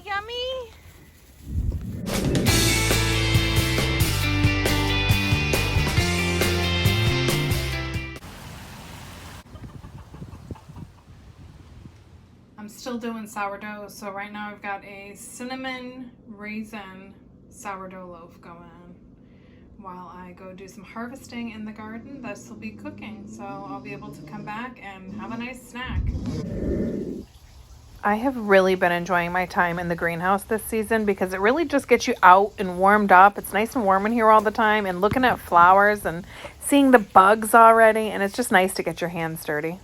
yummy? I'm still doing sourdough, so right now I've got a cinnamon raisin sourdough loaf going while I go do some harvesting in the garden. This will be cooking, so I'll be able to come back and have a nice snack. I have really been enjoying my time in the greenhouse this season because it really just gets you out and warmed up. It's nice and warm in here all the time, and looking at flowers and seeing the bugs already, and it's just nice to get your hands dirty.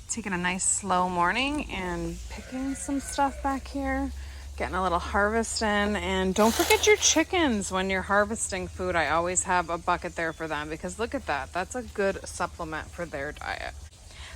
Taking a nice slow morning and picking some stuff back here, getting a little harvest in. And don't forget your chickens when you're harvesting food. I always have a bucket there for them because look at that. That's a good supplement for their diet.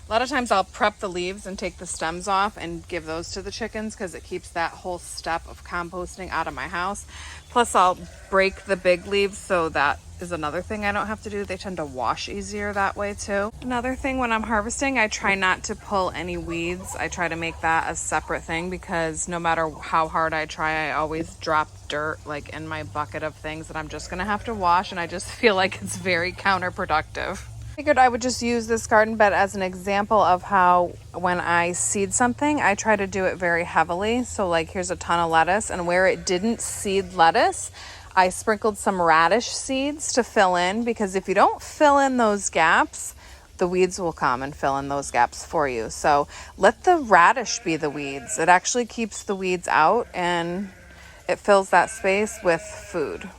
A lot of times I'll prep the leaves and take the stems off and give those to the chickens because it keeps that whole step of composting out of my house. Plus I'll break the big leaves, so that is another thing I don't have to do. They tend to wash easier that way too. Another thing when I'm harvesting, I try not to pull any weeds. I try to make that a separate thing because no matter how hard I try, I always drop dirt like in my bucket of things that I'm just gonna have to wash, and I just feel like it's very counterproductive. Figured I would just use this garden bed as an example of how when I seed something, I try to do it very heavily. So like here's a ton of lettuce, and where it didn't seed lettuce, I sprinkled some radish seeds to fill in, because if you don't fill in those gaps, the weeds will come and fill in those gaps for you. So let the radish be the weeds. It actually keeps the weeds out and it fills that space with food.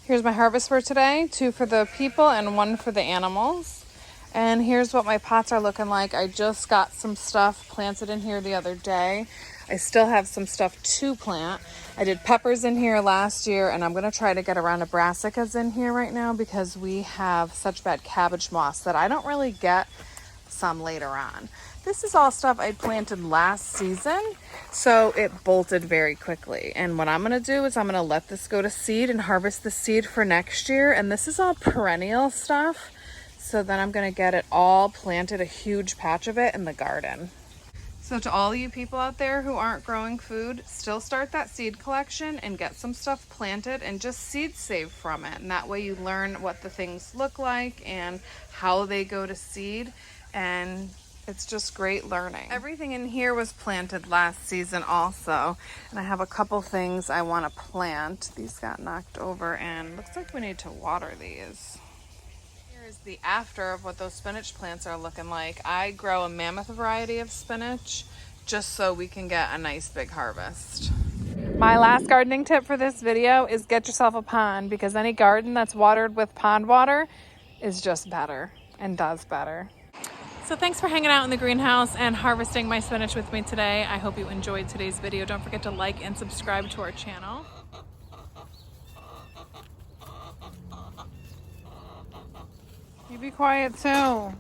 Here's my harvest for today, 2 for the people and 1 for the animals. And here's what my pots are looking like. I just got some stuff planted in here the other day. I still have some stuff to plant. I did peppers in here last year, and I'm gonna try to get around brassicas in here right now because we have such bad cabbage moss that I don't really get some later on. This is all stuff I planted last season, so it bolted very quickly. And what I'm gonna do is I'm gonna let this go to seed and harvest the seed for next year. And this is all perennial stuff, so then I'm gonna get it all planted, a huge patch of it in the garden. So to all you people out there who aren't growing food, still start that seed collection and get some stuff planted and just seed save from it. And that way you learn what the things look like and how they go to seed, and it's just great learning. Everything in here was planted last season also, and I have a couple things I want to plant. These got knocked over, and looks like we need to water these. Here is the after of what those spinach plants are looking like. I grow a mammoth variety of spinach just so we can get a nice big harvest. My last gardening tip for this video is get yourself a pond, because any garden that's watered with pond water is just better and does better. So thanks for hanging out in the greenhouse and harvesting my spinach with me today. I hope you enjoyed today's video. Don't forget to like and subscribe to our channel. You be quiet too.